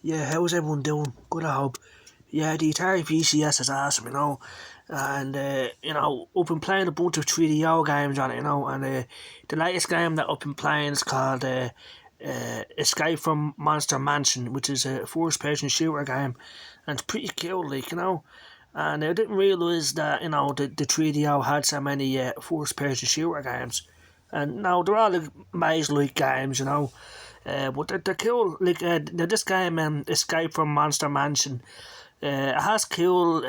Yeah, how's everyone doing? Good, I hope. Yeah, the Atari VCS is awesome, and I've been playing a bunch of 3DO games on it, and the latest game that I've been playing is called Escape from Monster Mansion, which is a first-person shooter game, and it's pretty cool, and I didn't realise that, the 3DO had so many first-person shooter games, and now they're all like maze-like games, but they're cool. This game, Escape from Monster Mansion, it has cool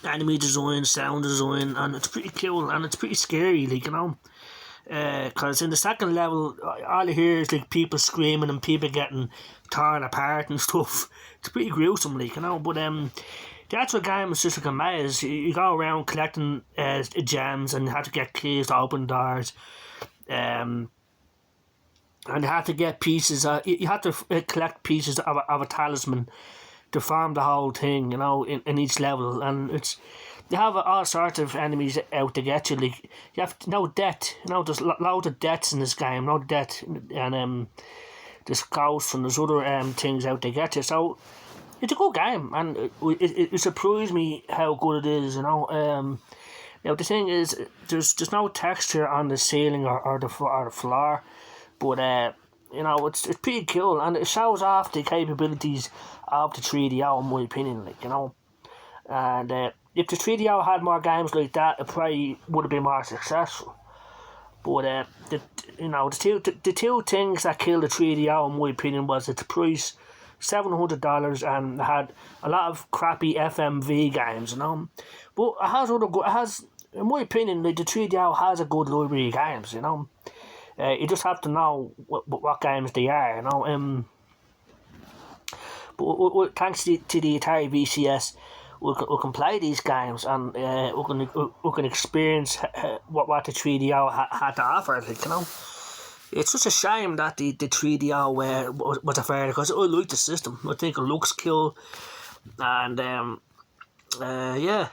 enemy design, sound design, and it's pretty cool and it's pretty scary, because in the second level, all you hear is like people screaming and people getting torn apart and stuff. It's pretty gruesome, But the actual game is just like a maze. You go around collecting gems and you have to get keys to open doors. And you have to get pieces. You have to collect pieces of a talisman to farm the whole thing. In each level, and you have all sorts of enemies out to get you. Like you have no death. There's loads of deaths in this game. No death, and there's ghosts and there's other things out to get you. So it's a good game, and it surprised me how good it is. Now the thing is, there's no texture on the ceiling or the floor, but it's pretty cool, and it shows off the capabilities of the 3DO, in my opinion, And if the 3DO had more games like that, it probably would have been more successful. But the two things that killed the 3DO, in my opinion, was its price, $700, and it had a lot of crappy FMV games, But it has other good. It has, in my opinion, the 3DO has a good library of games, You just have to know what games they are, But thanks to the Atari VCS, we can play these games, and we can experience what the 3DO had to offer, It's just a shame that the 3DO was a failure, because I like the system. I think it looks cool, and yeah.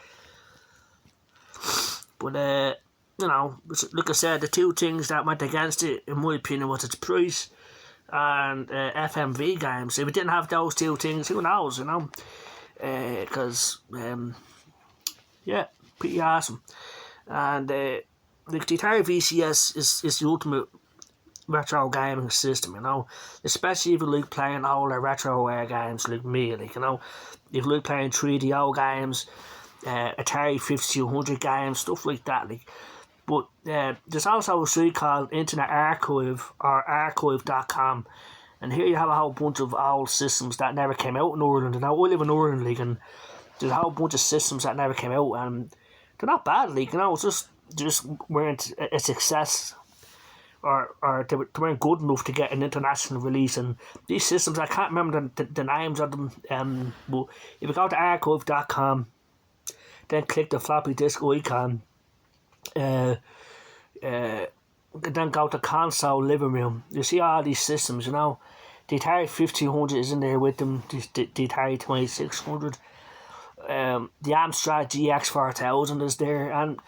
But like I said, the two things that went against it, in my opinion, was its price and FMV games. If it didn't have those two things, who knows, Because yeah, pretty awesome. And the Atari VCS is the ultimate retro gaming system, Especially if you like playing older retro games like me, If you like playing 3DO games, Atari 5200 games, stuff like that, But there's also a site called Internet Archive, or archive.com, and here you have a whole bunch of old systems that never came out in Ireland. And I live in Ireland, and there's a whole bunch of systems that never came out, and they're not bad, It's just weren't a success, or they weren't good enough to get an international release. And these systems, I can't remember the names of them, but if you go to archive.com, then click the floppy disk icon, then go to console living room. You see all these systems, The Atari 5200 is in there with them, the Atari 2600. The Amstrad GX 4000 is there, and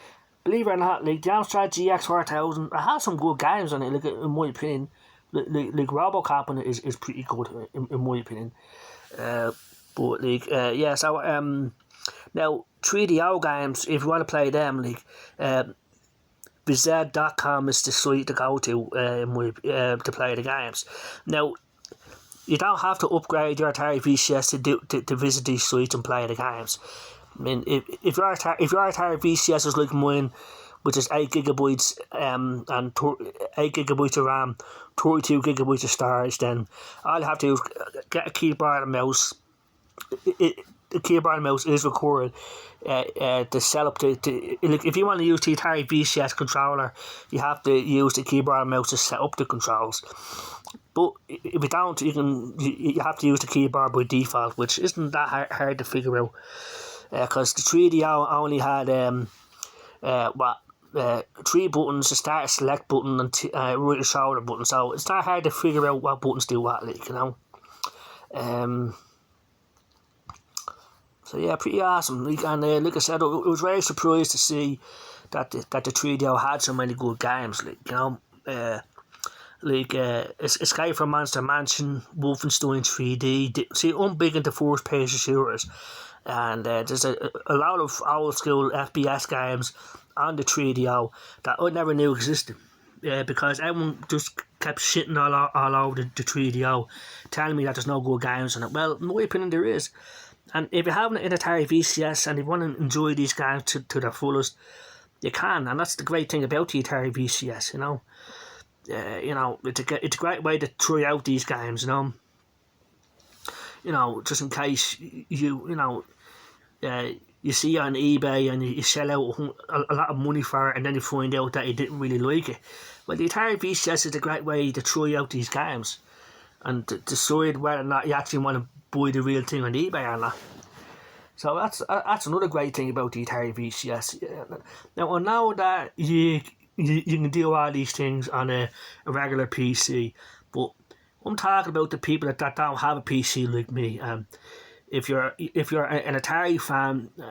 believe it or not, the Amstrad GX 4000, it has some good games on it, in my opinion. Like Robocop on it is pretty good, in my opinion. Now 3DO games, if you want to play them, Bized.com is the site to go to to play the games. Now, you don't have to upgrade your Atari VCS to visit these sites and play the games. I mean, if your Atari VCS is like mine, which is 8 gigabytes and 8 gigabytes of RAM, 32 gigabytes of storage, then all you have to do is get a keyboard and mouse. The keyboard and mouse is required to set up if you want to use the Atari VCS controller, you have to use the keyboard and mouse to set up the controls. But if you don't, you have to use the keyboard by default, which isn't that hard to figure out, because the 3DO only had 3 buttons: the start, a select button, and right and shoulder button. So it's not hard to figure out what buttons do what, So yeah, pretty awesome. And like I said, I was very surprised to see that the 3DO had so many good games. like Escape from Monster Mansion, Wolfenstein 3D. See, I'm big into first-person shooters, and there's a lot of old-school FPS games on the 3DO that I never knew existed. Because everyone just kept shitting all over the 3DO, telling me that there's no good games on it. Well, in my opinion, there is. And if you have an Atari VCS and you want to enjoy these games to their fullest, you can. And that's the great thing about the Atari VCS, you know. It's a great way to try out these games, you know. You know, just in case you see it on eBay and you sell out a lot of money for it, and then you find out that you didn't really like it. Well, the Atari VCS is a great way to try out these games and to decide whether or not you actually want to buy the real thing on eBay or not. So that's another great thing about the Atari VCS. Now, I know that you can do all these things on a regular PC, but I'm talking about the people that don't have a PC like me. If you're an Atari fan, the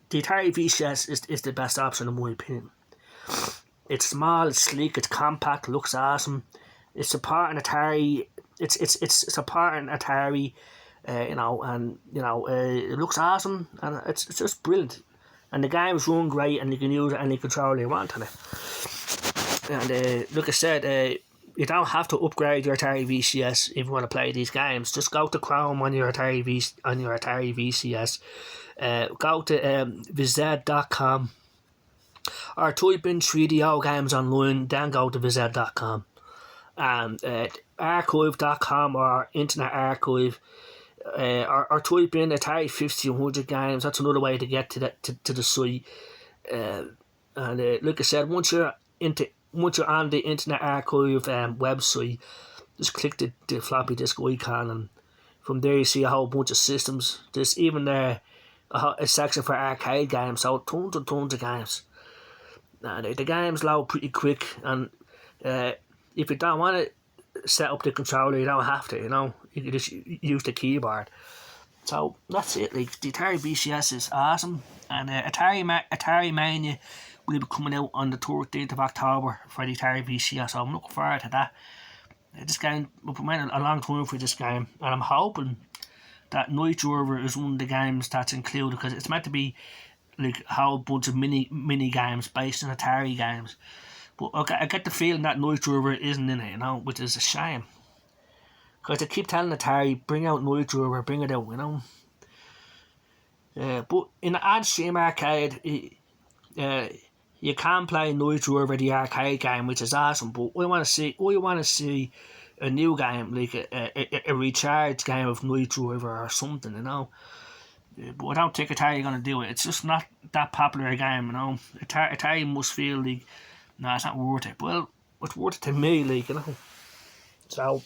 Atari VCS is the best option in my opinion. It's small, it's sleek, it's compact, looks awesome. It's supporting Atari. It's supporting Atari. It looks awesome, and it's just brilliant. And the games run great, and you can use any controller you want on it. And like I said, you don't have to upgrade your Atari VCS if you want to play these games. Just go to Chrome on your Atari VCS. Go to vz.com or type in 3DO games online. Then go to vz.com. Archive.com or Internet Archive. Or type in Atari 1500 games. That's another way to get to the site. Like I said, once you're on the Internet Archive website, just click the floppy disk icon, and from there you see a whole bunch of systems. There's even a section for arcade games, so tons of games. The games load pretty quick, and if you don't want to set up the controller, you don't have to, you know. You can just use the keyboard. So that's it. Like, the Atari VCS is awesome, and Atari Mania will be coming out on the 13th of October for the Atari VCS, so I'm looking forward to that. This game, we've been waiting a long time for this game, and I'm hoping that Night Driver is one of the games that's included, because it's meant to be like a whole bunch of mini games based on Atari games. But I get the feeling that Night Driver isn't in it, you know, which is a shame. Because they keep telling Atari, bring out Night Driver, bring it out, you know. But in the ad-stream arcade, you can play Night Driver, the arcade game, which is awesome. But I want to see a new game, like a recharged game of Night Driver or something, you know. But I don't think Atari are going to do it. It's just not that popular a game, you know. Atari must feel like, no, it's not worth it. Well, it's worth it to me, like, you know. So,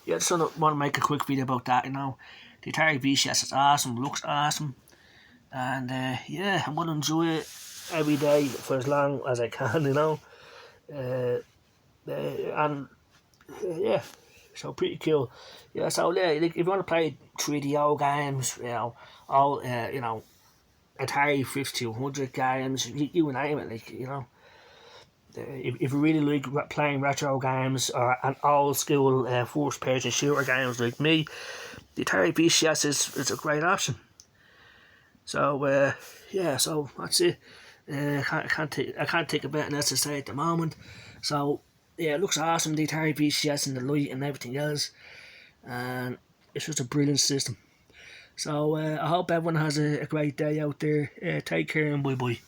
yeah, just want to make a quick video about that, you know. The Atari VCS is awesome, looks awesome. And, yeah, I'm going to enjoy it every day for as long as I can, you know. And, yeah, so pretty cool. Yeah, so, yeah, like, if you want to play 3DO games, you know, all, Atari 5200 games, you name it, like, you know. If you really like playing retro games or an old school first person shooter games like me, the Atari VCS is a great option. So yeah, so that's it. I can't think of anything else to say at the moment. So yeah, it looks awesome, the Atari VCS and the light and everything else, and it's just a brilliant system. So I hope everyone has a great day out there. Take care and bye bye.